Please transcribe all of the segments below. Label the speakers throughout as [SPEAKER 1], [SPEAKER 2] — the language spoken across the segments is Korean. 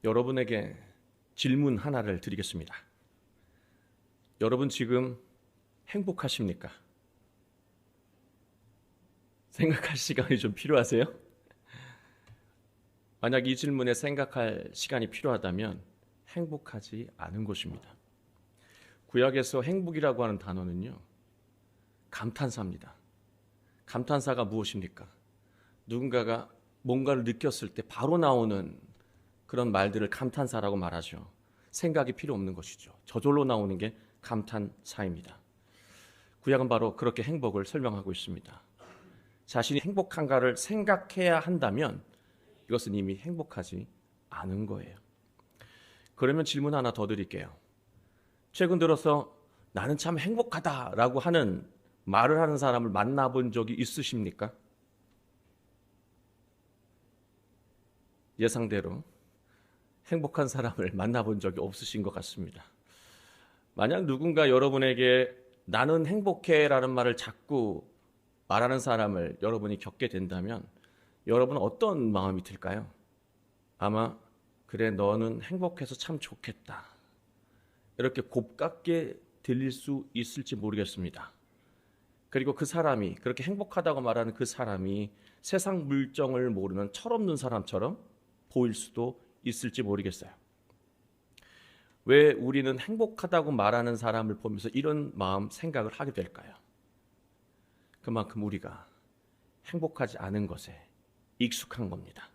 [SPEAKER 1] 여러분에게 질문 하나를 드리겠습니다. 여러분 지금 행복하십니까? 생각할 시간이 좀 필요하세요? 만약 이 질문에 생각할 시간이 필요하다면 행복하지 않은 것입니다. 구약에서 행복이라고 하는 단어는요, 감탄사입니다. 감탄사가 무엇입니까? 누군가가 뭔가를 느꼈을 때 바로 나오는 그런 말들을 감탄사라고 말하죠. 생각이 필요 없는 것이죠. 저절로 나오는 게 감탄사입니다. 구약은 바로 그렇게 행복을 설명하고 있습니다. 자신이 행복한가를 생각해야 한다면 이것은 이미 행복하지 않은 거예요. 그러면 질문 하나 더 드릴게요. 최근 들어서 나는 참 행복하다라고 하는 말을 하는 사람을 만나본 적이 있으십니까? 예상대로 행복한 사람을 만나본 적이 없으신 것 같습니다. 만약 누군가 여러분에게 나는 행복해라는 말을 자꾸 말하는 사람을 여러분이 겪게 된다면 여러분은 어떤 마음이 들까요? 아마 그래 너는 행복해서 참 좋겠다 이렇게 곱깝게 들릴 수 있을지 모르겠습니다. 그리고 그 사람이 그렇게 행복하다고 말하는 그 사람이 세상 물정을 모르는 철없는 사람처럼 보일 수도 있을지 모르겠어요. 왜 우리는 행복하다고 말하는 사람을 보면서 이런 마음 생각을 하게 될까요? 그만큼 우리가 행복하지 않은 것에 익숙한 겁니다.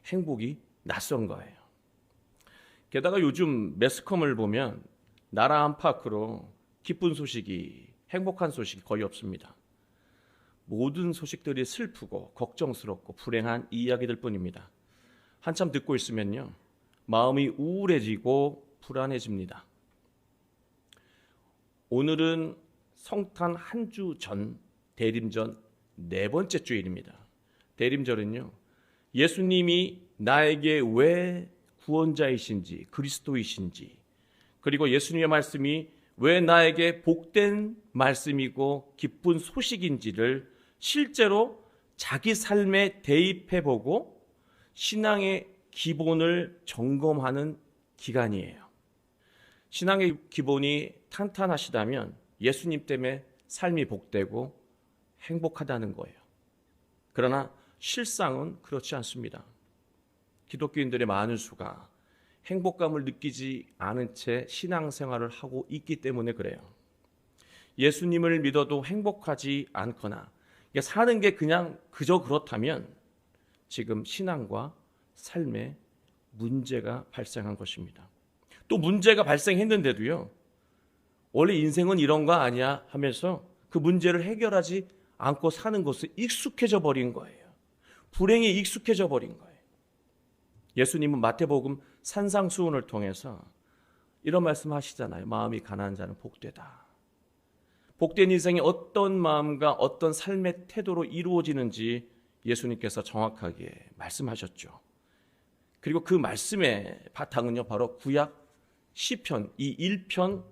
[SPEAKER 1] 행복이 낯선 거예요. 게다가 요즘 매스컴을 보면 나라 안팎으로 기쁜 소식이, 행복한 소식이 거의 없습니다. 모든 소식들이 슬프고 걱정스럽고 불행한 이야기들 뿐입니다. 한참 듣고 있으면요, 마음이 우울해지고 불안해집니다. 오늘은 성탄 한 주 전, 대림전 네 번째 주일입니다. 대림절은요, 예수님이 나에게 왜 구원자이신지, 그리스도이신지, 그리고 예수님의 말씀이 왜 나에게 복된 말씀이고 기쁜 소식인지를 실제로 자기 삶에 대입해보고 신앙의 기본을 점검하는 기간이에요. 신앙의 기본이 탄탄하시다면 예수님 때문에 삶이 복되고 행복하다는 거예요. 그러나 실상은 그렇지 않습니다. 기독교인들의 많은 수가 행복감을 느끼지 않은 채 신앙생활을 하고 있기 때문에 그래요. 예수님을 믿어도 행복하지 않거나 사는 게 그냥 그저 그렇다면 지금 신앙과 삶에 문제가 발생한 것입니다. 또 문제가 발생했는데도요, 원래 인생은 이런 거 아니야 하면서 그 문제를 해결하지 않고 사는 것에 익숙해져 버린 거예요. 불행에 익숙해져 버린 거예요. 예수님은 마태복음 산상수훈을 통해서 이런 말씀하시잖아요. 마음이 가난한 자는 복되다. 복된 인생이 어떤 마음과 어떤 삶의 태도로 이루어지는지 예수님께서 정확하게 말씀하셨죠. 그리고 그 말씀의 바탕은요, 바로 구약 시편 이 1편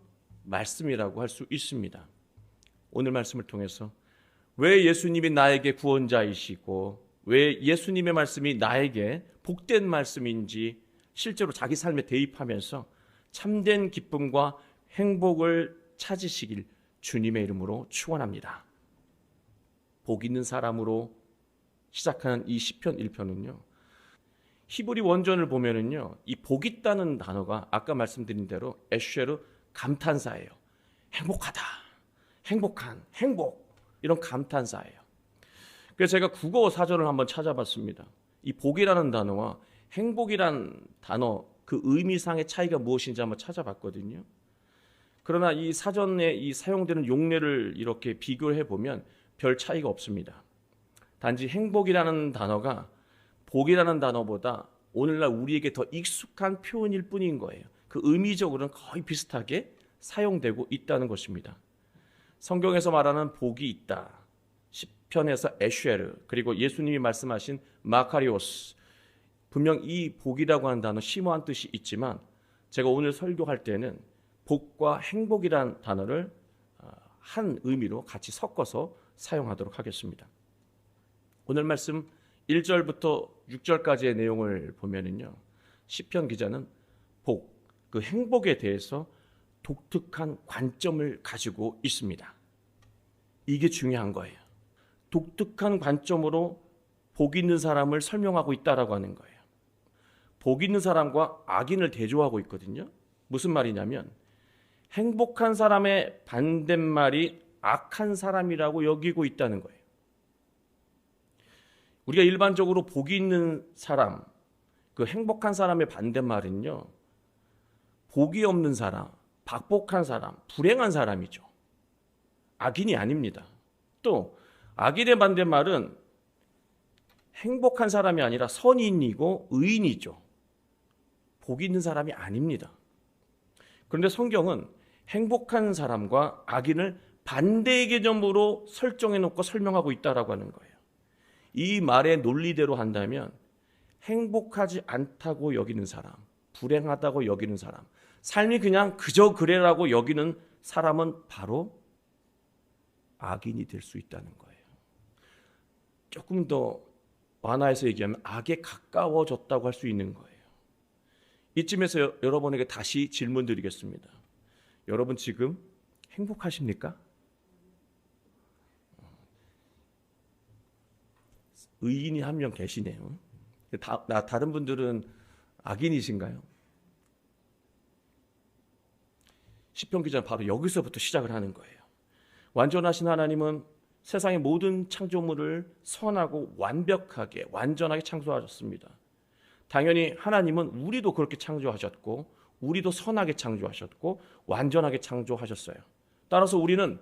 [SPEAKER 1] 말씀이라고 할 수 있습니다. 오늘 말씀을 통해서 왜 예수님이 나에게 구원자이시고 왜 예수님의 말씀이 나에게 복된 말씀인지 실제로 자기 삶에 대입하면서 참된 기쁨과 행복을 찾으시길 주님의 이름으로 축원합니다. 복 있는 사람으로 시작하는 이 시편 1편은요, 히브리 원전을 보면은요, 이 복 있다는 단어가 아까 말씀드린 대로 에쉐르 감탄사예요. 행복하다, 행복한, 행복, 이런 감탄사예요. 그래서 제가 국어 사전을 한번 찾아봤습니다. 이 복이라는 단어와 행복이라는 단어 그 의미상의 차이가 무엇인지 한번 찾아봤거든요. 그러나 이 사전에 이 사용되는 용례를 이렇게 비교해 보면 별 차이가 없습니다. 단지 행복이라는 단어가 복이라는 단어보다 오늘날 우리에게 더 익숙한 표현일 뿐인 거예요. 그 의미적으로는 거의 비슷하게 사용되고 있다는 것입니다. 성경에서 말하는 복이 있다, 시편에서 에쉐르, 그리고 예수님이 말씀하신 마카리오스, 분명 이 복이라고 하는 단어 심오한 뜻이 있지만 제가 오늘 설교할 때는 복과 행복이라는 단어를 한 의미로 같이 섞어서 사용하도록 하겠습니다. 오늘 말씀 1절부터 6절까지의 내용을 보면은요, 시편 기자는 그 행복에 대해서 독특한 관점을 가지고 있습니다. 이게 중요한 거예요. 독특한 관점으로 복 있는 사람을 설명하고 있다라고 하는 거예요. 복 있는 사람과 악인을 대조하고 있거든요. 무슨 말이냐면 행복한 사람의 반대말이 악한 사람이라고 여기고 있다는 거예요. 우리가 일반적으로 복이 있는 사람, 그 행복한 사람의 반대말은요, 복이 없는 사람, 박복한 사람, 불행한 사람이죠. 악인이 아닙니다. 또 악인의 반대말은 행복한 사람이 아니라 선인이고 의인이죠. 복이 있는 사람이 아닙니다. 그런데 성경은 행복한 사람과 악인을 반대의 개념으로 설정해 놓고 설명하고 있다라고 하는 거예요. 이 말의 논리대로 한다면 행복하지 않다고 여기는 사람, 불행하다고 여기는 사람, 삶이 그냥 그저 그래라고 여기는 사람은 바로 악인이 될 수 있다는 거예요. 조금 더 완화해서 얘기하면 악에 가까워졌다고 할 수 있는 거예요. 이쯤에서 여러분에게 다시 질문 드리겠습니다. 여러분 지금 행복하십니까? 의인이 한 명 계시네요. 다른 분들은 악인이신가요? 시편 기자는 바로 여기서부터 시작을 하는 거예요. 완전하신 하나님은 세상의 모든 창조물을 선하고 완벽하게 완전하게 창조하셨습니다. 당연히 하나님은 우리도 그렇게 창조하셨고 우리도 선하게 창조하셨고 완전하게 창조하셨어요. 따라서 우리는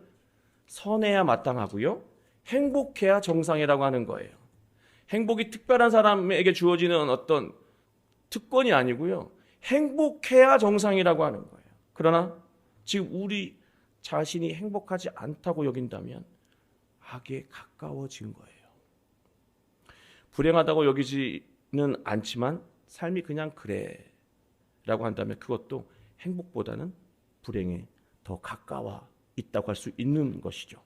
[SPEAKER 1] 선해야 마땅하고요, 행복해야 정상이라고 하는 거예요. 행복이 특별한 사람에게 주어지는 어떤 특권이 아니고요, 행복해야 정상이라고 하는 거예요. 그러나 지금 우리 자신이 행복하지 않다고 여긴다면 악에 가까워진 거예요. 불행하다고 여기지는 않지만 삶이 그냥 그래 라고 한다면 그것도 행복보다는 불행에 더 가까워 있다고 할 수 있는 것이죠.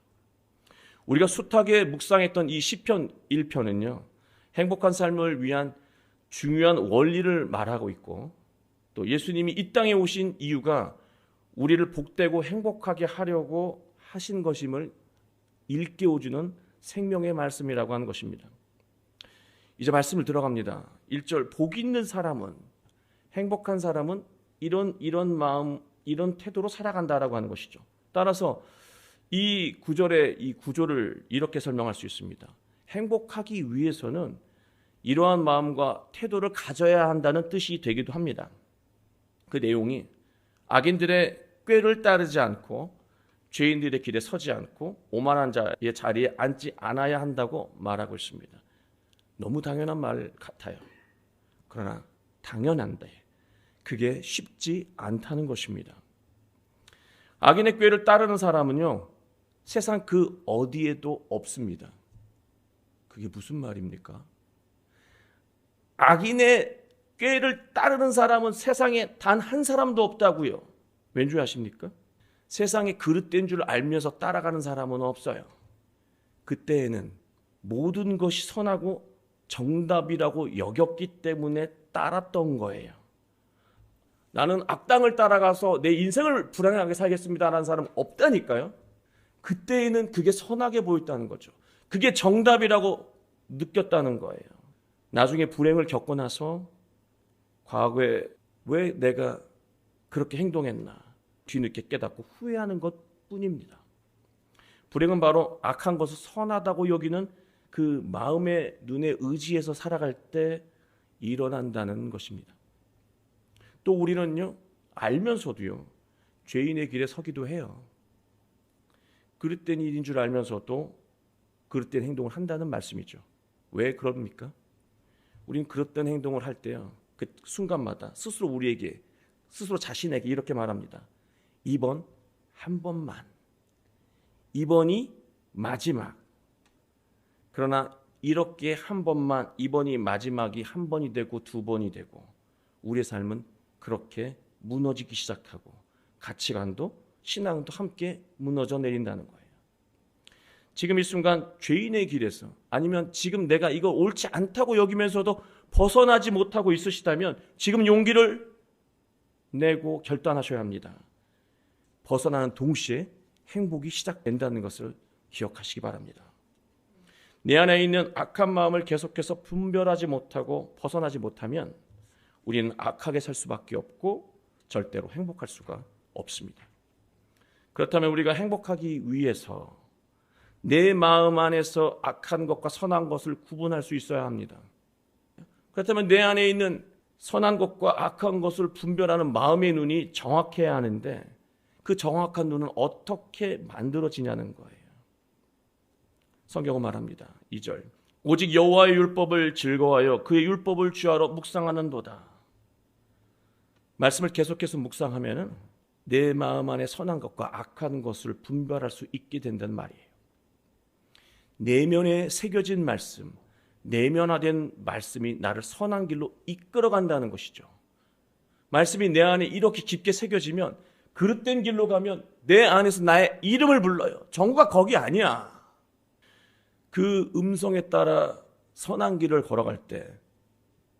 [SPEAKER 1] 우리가 숱하게 묵상했던 이 시편 1편은요, 행복한 삶을 위한 중요한 원리를 말하고 있고, 또 예수님이 이 땅에 오신 이유가 우리를 복되고 행복하게 하려고 하신 것임을 일깨워주는 생명의 말씀이라고 하는 것입니다. 이제 말씀을 들어갑니다. 1절, 복 있는 사람은, 행복한 사람은 이런 마음, 이런 태도로 살아간다라고 하는 것이죠. 따라서 이 구절의 이 구조를 이렇게 설명할 수 있습니다. 행복하기 위해서는 이러한 마음과 태도를 가져야 한다는 뜻이 되기도 합니다. 그 내용이 악인들의 꾀를 따르지 않고 죄인들의 길에 서지 않고 오만한 자의 자리에 앉지 않아야 한다고 말하고 있습니다. 너무 당연한 말 같아요. 그러나 당연한데 그게 쉽지 않다는 것입니다. 악인의 꾀를 따르는 사람은요, 세상 그 어디에도 없습니다. 그게 무슨 말입니까? 악인의 꾀를 따르는 사람은 세상에 단 한 사람도 없다고요. 왠지 아십니까? 세상에 그릇된 줄 알면서 따라가는 사람은 없어요. 그때에는 모든 것이 선하고 정답이라고 여겼기 때문에 따랐던 거예요. 나는 악당을 따라가서 내 인생을 불행하게 살겠습니다라는 사람은 없다니까요. 그때에는 그게 선하게 보였다는 거죠. 그게 정답이라고 느꼈다는 거예요. 나중에 불행을 겪고 나서 과거에 왜 내가 그렇게 행동했나 뒤늦게 깨닫고 후회하는 것뿐입니다. 불행은 바로 악한 것을 선하다고 여기는 그 마음의 눈에 의지해서 살아갈 때 일어난다는 것입니다. 또 우리는요, 알면서도요, 죄인의 길에 서기도 해요. 그릇된 일인 줄 알면서도 그릇된 행동을 한다는 말씀이죠. 왜 그럽니까? 우리는 그릇된 행동을 할 때요, 그 순간마다 스스로 우리에게, 스스로 자신에게 이렇게 말합니다. 이번 한 번만, 이번이 마지막. 그러나 이렇게 한 번만, 이번이 마지막이 한 번이 되고 두 번이 되고 우리의 삶은 그렇게 무너지기 시작하고 가치관도 신앙도 함께 무너져 내린다는 거예요. 지금 이 순간 죄인의 길에서, 아니면 지금 내가 이거 옳지 않다고 여기면서도 벗어나지 못하고 있으시다면 지금 용기를 내고 결단하셔야 합니다. 벗어나는 동시에 행복이 시작된다는 것을 기억하시기 바랍니다. 내 안에 있는 악한 마음을 계속해서 분별하지 못하고 벗어나지 못하면 우리는 악하게 살 수밖에 없고 절대로 행복할 수가 없습니다. 그렇다면 우리가 행복하기 위해서 내 마음 안에서 악한 것과 선한 것을 구분할 수 있어야 합니다. 그렇다면 내 안에 있는 선한 것과 악한 것을 분별하는 마음의 눈이 정확해야 하는데 그 정확한 눈은 어떻게 만들어지냐는 거예요. 성경은 말합니다. 2절. 오직 여호와의 율법을 즐거워하여 그의 율법을 주야로 묵상하는도다. 말씀을 계속해서 묵상하면은 내 마음 안에 선한 것과 악한 것을 분별할 수 있게 된다는 말이에요. 내면에 새겨진 말씀, 내면화된 말씀이 나를 선한 길로 이끌어간다는 것이죠. 말씀이 내 안에 이렇게 깊게 새겨지면 그릇된 길로 가면 내 안에서 나의 이름을 불러요. 정부가 거기 아니야. 그 음성에 따라 선한 길을 걸어갈 때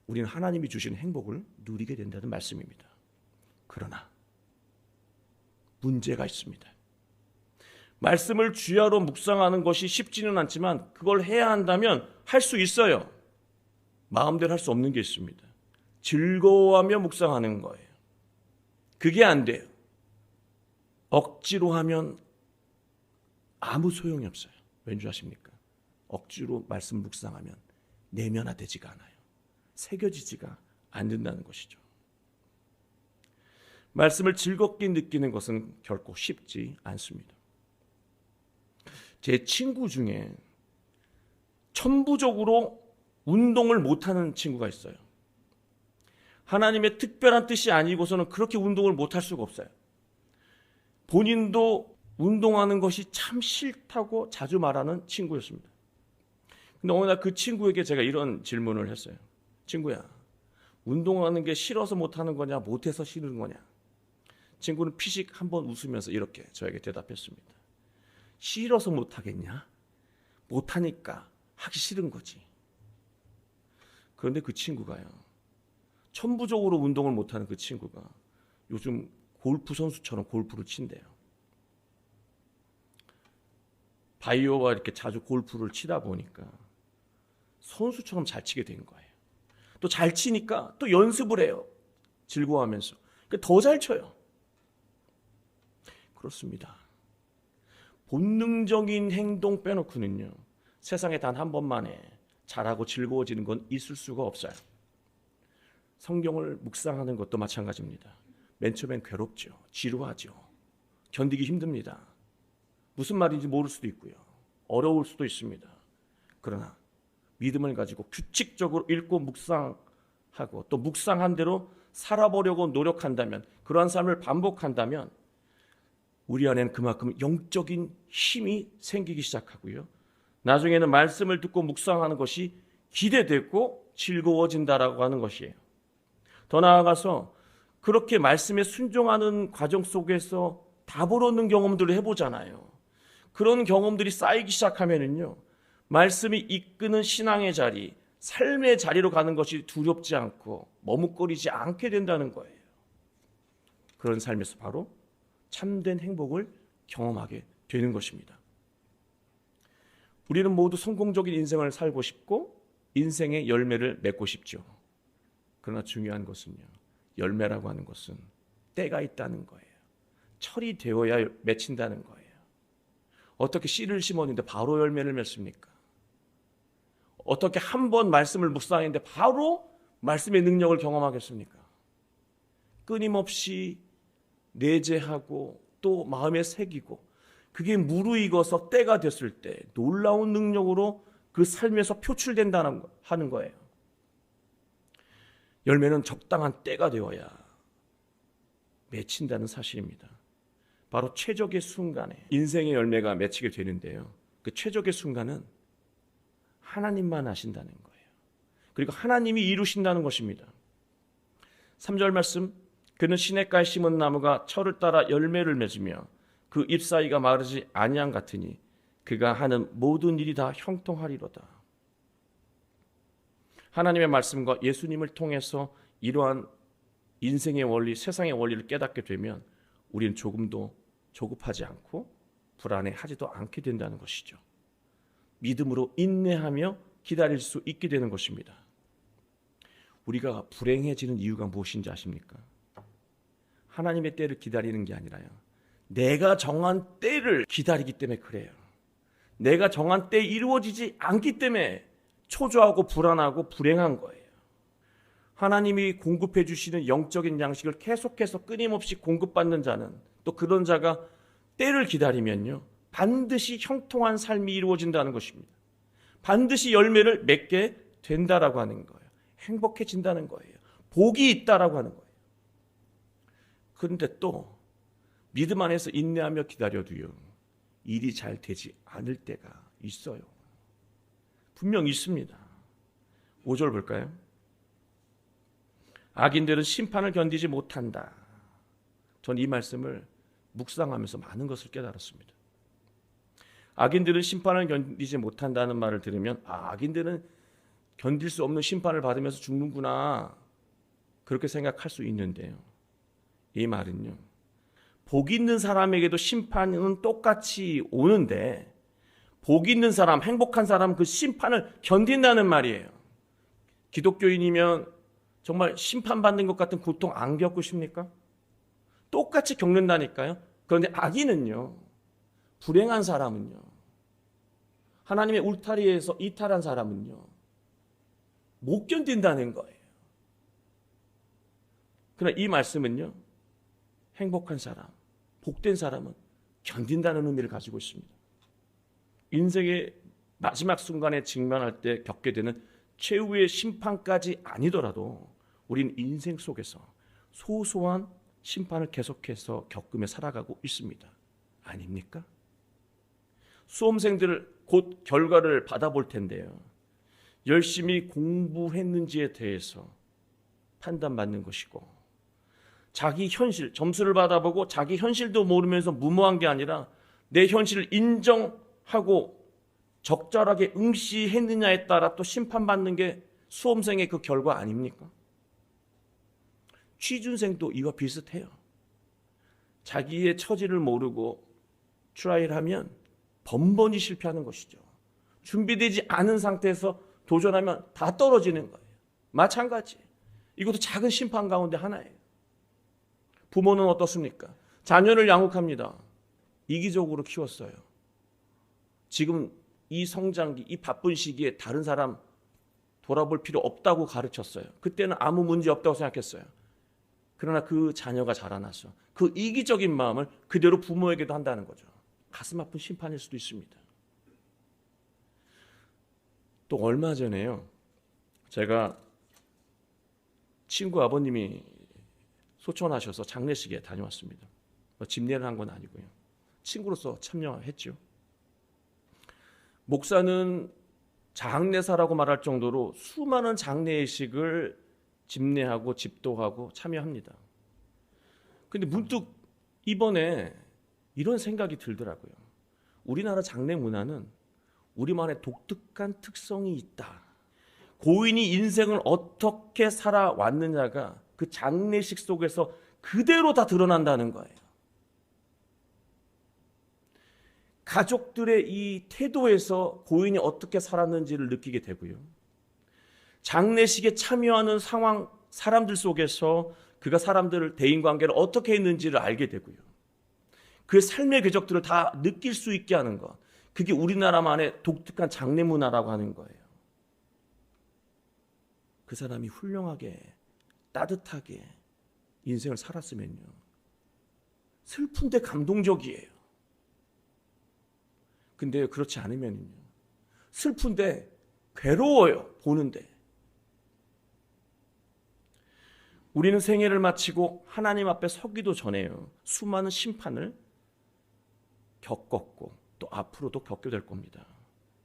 [SPEAKER 1] 우리는 하나님이 주신 행복을 누리게 된다는 말씀입니다. 그러나 문제가 있습니다. 말씀을 주야로 묵상하는 것이 쉽지는 않지만 그걸 해야 한다면 할 수 있어요. 마음대로 할 수 없는 게 있습니다. 즐거워하며 묵상하는 거예요. 그게 안 돼요. 억지로 하면 아무 소용이 없어요. 왠지 아십니까? 억지로 말씀 묵상하면 내면화되지가 않아요. 새겨지지가 않는다는 것이죠. 말씀을 즐겁게 느끼는 것은 결코 쉽지 않습니다. 제 친구 중에 천부적으로 운동을 못하는 친구가 있어요. 하나님의 특별한 뜻이 아니고서는 그렇게 운동을 못할 수가 없어요. 본인도 운동하는 것이 참 싫다고 자주 말하는 친구였습니다. 근데 어느 날 그 친구에게 제가 이런 질문을 했어요. 친구야, 운동하는 게 싫어서 못하는 거냐, 못해서 싫은 거냐? 친구는 피식 한번 웃으면서 이렇게 저에게 대답했습니다. 싫어서 못하겠냐? 못하니까 하기 싫은 거지. 그런데 그 친구가요, 천부적으로 운동을 못하는 그 친구가 요즘 골프 선수처럼 골프를 친대요. 바이오와 이렇게 자주 골프를 치다 보니까 선수처럼 잘 치게 된 거예요. 또 잘 치니까 또 연습을 해요. 즐거워하면서. 더 잘 쳐요. 그렇습니다. 본능적인 행동 빼놓고는요, 세상에 단 한 번만에 잘하고 즐거워지는 건 있을 수가 없어요. 성경을 묵상하는 것도 마찬가지입니다. 맨 처음엔 괴롭죠. 지루하죠. 견디기 힘듭니다. 무슨 말인지 모를 수도 있고요. 어려울 수도 있습니다. 그러나 믿음을 가지고 규칙적으로 읽고 묵상하고 또 묵상한 대로 살아보려고 노력한다면, 그러한 삶을 반복한다면 우리 안에는 그만큼 영적인 힘이 생기기 시작하고요. 나중에는 말씀을 듣고 묵상하는 것이 기대되고 즐거워진다라고 하는 것이에요. 더 나아가서 그렇게 말씀에 순종하는 과정 속에서 답을 얻는 경험들을 해보잖아요. 그런 경험들이 쌓이기 시작하면은요, 말씀이 이끄는 신앙의 자리, 삶의 자리로 가는 것이 두렵지 않고 머뭇거리지 않게 된다는 거예요. 그런 삶에서 바로 참된 행복을 경험하게 되는 것입니다. 우리는 모두 성공적인 인생을 살고 싶고 인생의 열매를 맺고 싶죠. 그러나 중요한 것은요, 열매라고 하는 것은 때가 있다는 거예요. 철이 되어야 맺힌다는 거예요. 어떻게 씨를 심었는데 바로 열매를 맺습니까? 어떻게 한 번 말씀을 묵상했는데 바로 말씀의 능력을 경험하겠습니까? 끊임없이 내재하고 또 마음에 새기고 그게 무르익어서 때가 됐을 때 놀라운 능력으로 그 삶에서 표출된다는 하는 거예요. 열매는 적당한 때가 되어야 맺힌다는 사실입니다. 바로 최적의 순간에 인생의 열매가 맺히게 되는데요. 그 최적의 순간은 하나님만 아신다는 거예요. 그리고 하나님이 이루신다는 것입니다. 3절 말씀, 그는 시냇가에 심은 나무가 철을 따라 열매를 맺으며 그 잎사이가 마르지 아니함 같으니 그가 하는 모든 일이 다 형통하리로다. 하나님의 말씀과 예수님을 통해서 이러한 인생의 원리, 세상의 원리를 깨닫게 되면 우리는 조금도 조급하지 않고 불안해하지도 않게 된다는 것이죠. 믿음으로 인내하며 기다릴 수 있게 되는 것입니다. 우리가 불행해지는 이유가 무엇인지 아십니까? 하나님의 때를 기다리는 게 아니라요, 내가 정한 때를 기다리기 때문에 그래요. 내가 정한 때에 이루어지지 않기 때문에 초조하고 불안하고 불행한 거예요. 하나님이 공급해 주시는 영적인 양식을 계속해서 끊임없이 공급받는 자는, 또 그런 자가 때를 기다리면요, 반드시 형통한 삶이 이루어진다는 것입니다. 반드시 열매를 맺게 된다라고 하는 거예요. 행복해진다는 거예요. 복이 있다라고 하는 거예요. 그런데 또 믿음 안에서 인내하며 기다려도요, 일이 잘 되지 않을 때가 있어요. 분명 있습니다. 5절 볼까요? 악인들은 심판을 견디지 못한다. 전 이 말씀을 묵상하면서 많은 것을 깨달았습니다. 악인들은 심판을 견디지 못한다는 말을 들으면, 악인들은 견딜 수 없는 심판을 받으면서 죽는구나, 그렇게 생각할 수 있는데요, 이 말은요, 복 있는 사람에게도 심판은 똑같이 오는데, 복 있는 사람, 행복한 사람, 그 심판을 견딘다는 말이에요. 기독교인이면 정말 심판받는 것 같은 고통 안 겪으십니까? 똑같이 겪는다니까요. 그런데 악인은요, 불행한 사람은요, 하나님의 울타리에서 이탈한 사람은요, 못 견딘다는 거예요. 그러나 이 말씀은요, 행복한 사람, 복된 사람은 견딘다는 의미를 가지고 있습니다. 인생의 마지막 순간에 직면할 때 겪게 되는 최후의 심판까지 아니더라도 우리는 인생 속에서 소소한 심판을 계속해서 겪으며 살아가고 있습니다. 아닙니까? 수험생들 곧 결과를 받아볼 텐데요, 열심히 공부했는지에 대해서 판단받는 것이고, 자기 현실, 점수를 받아보고 자기 현실도 모르면서 무모한 게 아니라 내 현실을 인정하고 적절하게 응시했느냐에 따라 또 심판받는 게 수험생의 그 결과 아닙니까? 취준생도 이와 비슷해요. 자기의 처지를 모르고 트라이를 번번이 실패하는 것이죠. 준비되지 않은 상태에서 도전하면 다 떨어지는 거예요. 마찬가지, 이것도 작은 심판 가운데 하나예요. 부모는 어떻습니까? 자녀를 양육합니다. 이기적으로 키웠어요. 지금 이 성장기, 이 바쁜 시기에 다른 사람 돌아볼 필요 없다고 가르쳤어요. 그때는 아무 문제 없다고 생각했어요. 그러나 그 자녀가 자라나서 그 이기적인 마음을 그대로 부모에게도 한다는 거죠. 가슴 아픈 심판일 수도 있습니다. 또 얼마 전에요, 제가 친구 아버님이 소천하셔서 장례식에 다녀왔습니다. 집례를 한 건 아니고요, 친구로서 참여했죠. 목사는 장례사라고 말할 정도로 수많은 장례식을 집례하고 집도하고 참여합니다. 근데 문득 이번에 이런 생각이 들더라고요. 우리나라 장례 문화는 우리만의 독특한 특성이 있다. 고인이 인생을 어떻게 살아왔느냐가 그 장례식 속에서 그대로 다 드러난다는 거예요. 가족들의 이 태도에서 고인이 어떻게 살았는지를 느끼게 되고요, 장례식에 참여하는 상황, 사람들 속에서 그가 사람들을, 대인관계를 어떻게 했는지를 알게 되고요, 그 삶의 궤적들을 다 느낄 수 있게 하는 것, 그게 우리나라만의 독특한 장례 문화라고 하는 거예요. 그 사람이 훌륭하게 따뜻하게 인생을 살았으면요, 슬픈데 감동적이에요. 근데 그렇지 않으면요, 슬픈데 괴로워요, 보는데. 우리는 생애를 마치고 하나님 앞에 서기도 전에요, 수많은 심판을 겪었고 또 앞으로도 겪게 될 겁니다.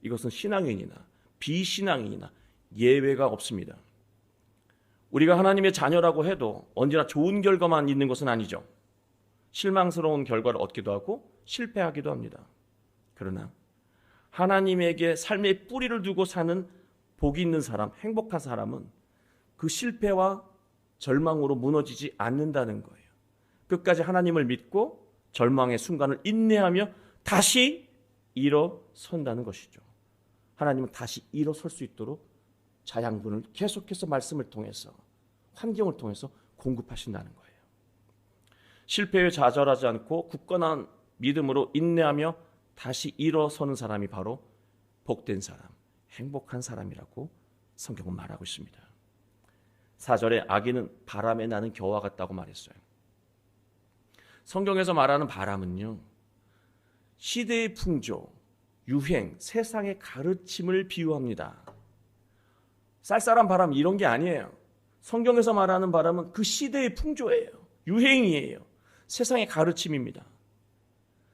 [SPEAKER 1] 이것은 신앙인이나 비신앙인이나 예외가 없습니다. 우리가 하나님의 자녀라고 해도 언제나 좋은 결과만 있는 것은 아니죠. 실망스러운 결과를 얻기도 하고 실패하기도 합니다. 그러나 하나님에게 삶의 뿌리를 두고 사는 복이 있는 사람, 행복한 사람은 그 실패와 절망으로 무너지지 않는다는 거예요. 끝까지 하나님을 믿고 절망의 순간을 인내하며 다시 일어선다는 것이죠. 하나님은 다시 일어설 수 있도록 자양분을 계속해서 말씀을 통해서, 환경을 통해서 공급하신다는 거예요. 실패에 좌절하지 않고 굳건한 믿음으로 인내하며 다시 일어서는 사람이 바로 복된 사람, 행복한 사람이라고 성경은 말하고 있습니다. 4절에 아기는 바람에 나는 겨와 같다고 말했어요. 성경에서 말하는 바람은요, 시대의 풍조, 유행, 세상의 가르침을 비유합니다. 쌀쌀한 바람 이런 게 아니에요. 성경에서 말하는 바람은 그 시대의 풍조예요. 유행이에요. 세상의 가르침입니다.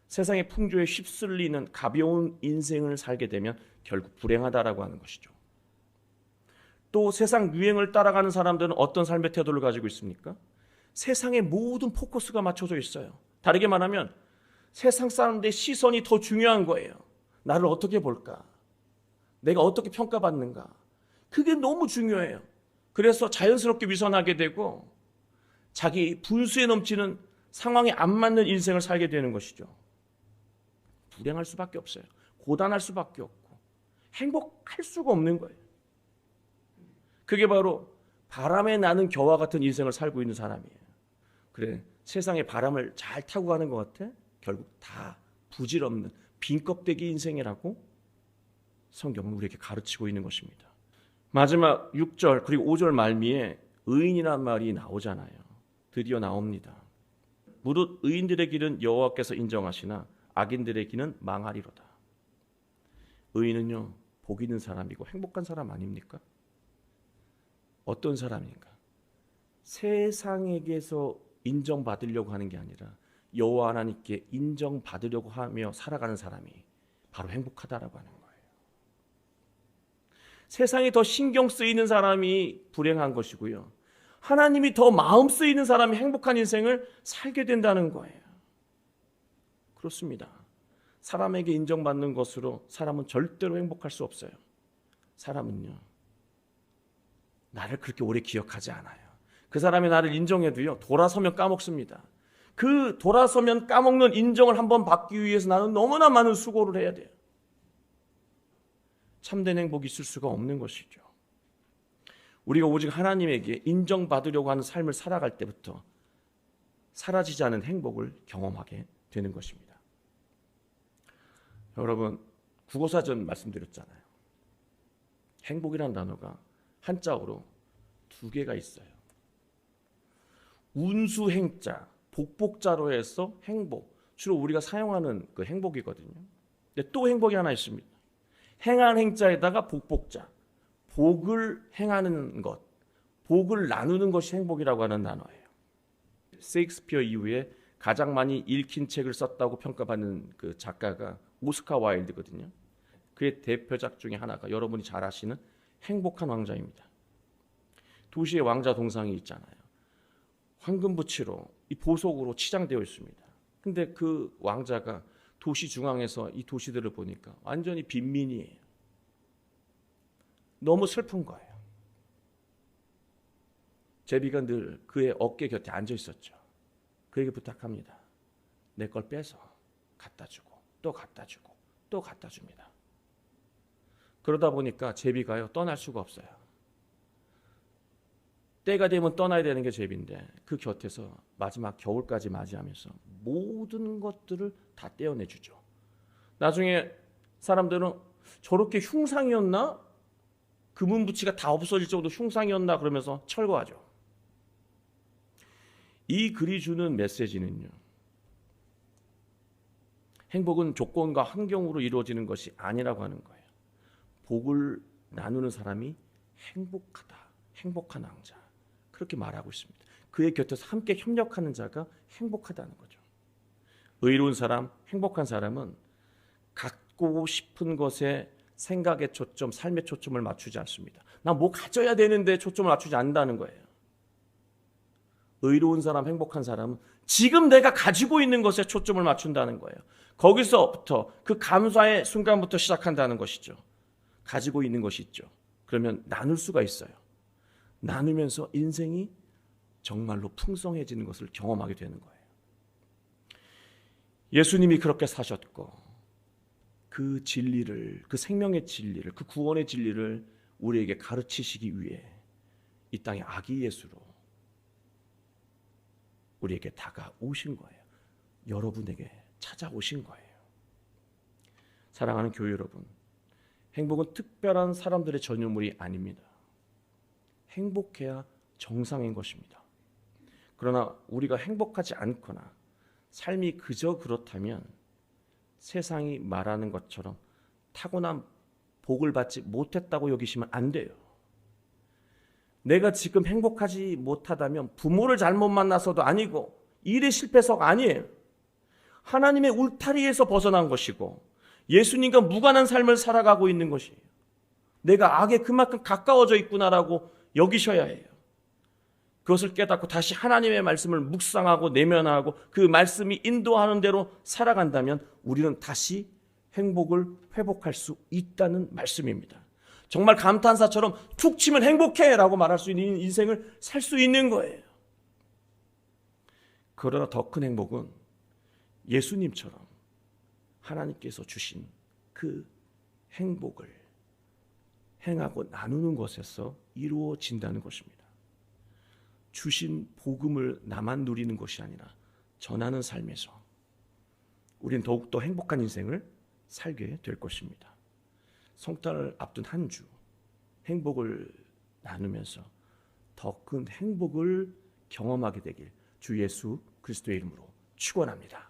[SPEAKER 1] 세상의 풍조에 휩쓸리는 가벼운 인생을 살게 되면 결국 불행하다라고 하는 것이죠. 또 세상 유행을 따라가는 사람들은 어떤 삶의 태도를 가지고 있습니까? 세상의 모든 포커스가 맞춰져 있어요. 다르게 말하면 세상 사람들의 시선이 더 중요한 거예요. 나를 어떻게 볼까? 내가 어떻게 평가받는가? 그게 너무 중요해요. 그래서 자연스럽게 위선하게 되고 자기 분수에 넘치는 상황에 안 맞는 인생을 살게 되는 것이죠. 불행할 수밖에 없어요. 고단할 수밖에 없고 행복할 수가 없는 거예요. 그게 바로 바람에 나는 겨와 같은 인생을 살고 있는 사람이에요. 그래, 세상에 바람을 잘 타고 가는 것 같아? 결국 다 부질없는 빈 껍데기 인생이라고 성경은 우리에게 가르치고 있는 것입니다. 마지막 6절 그리고 5절 말미에 의인이란 말이 나오잖아요. 드디어 나옵니다. 무릇 의인들의 길은 여호와께서 인정하시나 악인들의 길은 망하리로다. 의인은요, 복 있는 사람이고 행복한 사람 아닙니까? 어떤 사람인가? 세상에게서 인정받으려고 하는 게 아니라 여호와 하나님께 인정받으려고 하며 살아가는 사람이 바로 행복하다라고 하는 거예요. 세상이 더 신경 쓰이는 사람이 불행한 것이고요. 하나님이 더 마음 쓰이는 사람이 행복한 인생을 살게 된다는 거예요. 그렇습니다. 사람에게 인정받는 것으로 사람은 절대로 행복할 수 없어요. 사람은요, 나를 그렇게 오래 기억하지 않아요. 그 사람이 나를 인정해도요, 돌아서면 까먹습니다. 그 돌아서면 까먹는 인정을 한번 받기 위해서 나는 너무나 많은 수고를 해야 돼요. 참된 행복이 있을 수가 없는 것이죠. 우리가 오직 하나님에게 인정받으려고 하는 삶을 살아갈 때부터 사라지지 않은 행복을 경험하게 되는 것입니다. 여러분, 국어사전 말씀드렸잖아요. 행복이라는 단어가 한자어로 2개가 있어요. 운수행자, 복복자로 해서 행복, 주로 우리가 사용하는 그 행복이거든요. 근데 또 행복이 하나 있습니다. 행한 행자에다가 복복자, 복을 행하는 것, 복을 나누는 것이 행복이라고 하는 단어예요. 셰익스피어 이후에 가장 많이 읽힌 책을 썼다고 평가받는 그 작가가 오스카 와일드거든요. 그의 대표작 중에 하나가 여러분이 잘 아시는 행복한 왕자입니다. 도시에 왕자 동상이 있잖아요. 황금붙이로 이 보석으로 치장되어 있습니다. 근데 그 왕자가 도시 중앙에서 이 도시들을 보니까 완전히 빈민이에요. 너무 슬픈 거예요. 제비가 늘 그의 어깨 곁에 앉아 있었죠. 그에게 부탁합니다. 내 걸 빼서 갖다 주고 또 갖다 주고 또 갖다 줍니다. 그러다 보니까 제비가요, 떠날 수가 없어요. 때가 되면 떠나야 되는 게 제비인데 그 곁에서 마지막 겨울까지 맞이하면서 모든 것들을 다 떼어내주죠. 나중에 사람들은 저렇게 흉상이었나? 금은부치가 다 없어질 정도 흉상이었나? 그러면서 철거하죠. 이 글이 주는 메시지는요, 행복은 조건과 환경으로 이루어지는 것이 아니라고 하는 거예요. 복을 나누는 사람이 행복하다, 행복한 왕자, 그렇게 말하고 있습니다. 그의 곁에서 함께 협력하는 자가 행복하다는 거죠. 의로운 사람, 행복한 사람은 갖고 싶은 것에 생각의 초점, 삶의 초점을 맞추지 않습니다. 나 뭐 가져야 되는데 초점을 맞추지 않는다는 거예요. 의로운 사람, 행복한 사람은 지금 내가 가지고 있는 것에 초점을 맞춘다는 거예요. 거기서부터 그 감사의 순간부터 시작한다는 것이죠. 가지고 있는 것이 있죠. 그러면 나눌 수가 있어요. 나누면서 인생이 정말로 풍성해지는 것을 경험하게 되는 거예요. 예수님이 그렇게 사셨고 그 진리를, 그 생명의 진리를, 그 구원의 진리를 우리에게 가르치시기 위해 이 땅에 아기 예수로 우리에게 다가오신 거예요. 여러분에게 찾아오신 거예요. 사랑하는 교회 여러분, 행복은 특별한 사람들의 전유물이 아닙니다. 행복해야 정상인 것입니다. 그러나 우리가 행복하지 않거나 삶이 그저 그렇다면 세상이 말하는 것처럼 타고난 복을 받지 못했다고 여기시면 안 돼요. 내가 지금 행복하지 못하다면 부모를 잘못 만나서도 아니고 일에 실패서가 아니에요. 하나님의 울타리에서 벗어난 것이고 예수님과 무관한 삶을 살아가고 있는 것이에요. 내가 악에 그만큼 가까워져 있구나라고 여기셔야 해요. 그것을 깨닫고 다시 하나님의 말씀을 묵상하고 내면하고 그 말씀이 인도하는 대로 살아간다면 우리는 다시 행복을 회복할 수 있다는 말씀입니다. 정말 감탄사처럼 툭 치면 행복해라고 말할 수 있는 인생을 살 수 있는 거예요. 그러나 더 큰 행복은 예수님처럼 하나님께서 주신 그 행복을 행하고 나누는 것에서 이루어진다는 것입니다. 주신 복음을 나만 누리는 것이 아니라 전하는 삶에서 우린 더욱더 행복한 인생을 살게 될 것입니다. 성탄을 앞둔 한 주 행복을 나누면서 더 큰 행복을 경험하게 되길 주 예수 그리스도의 이름으로 축원합니다.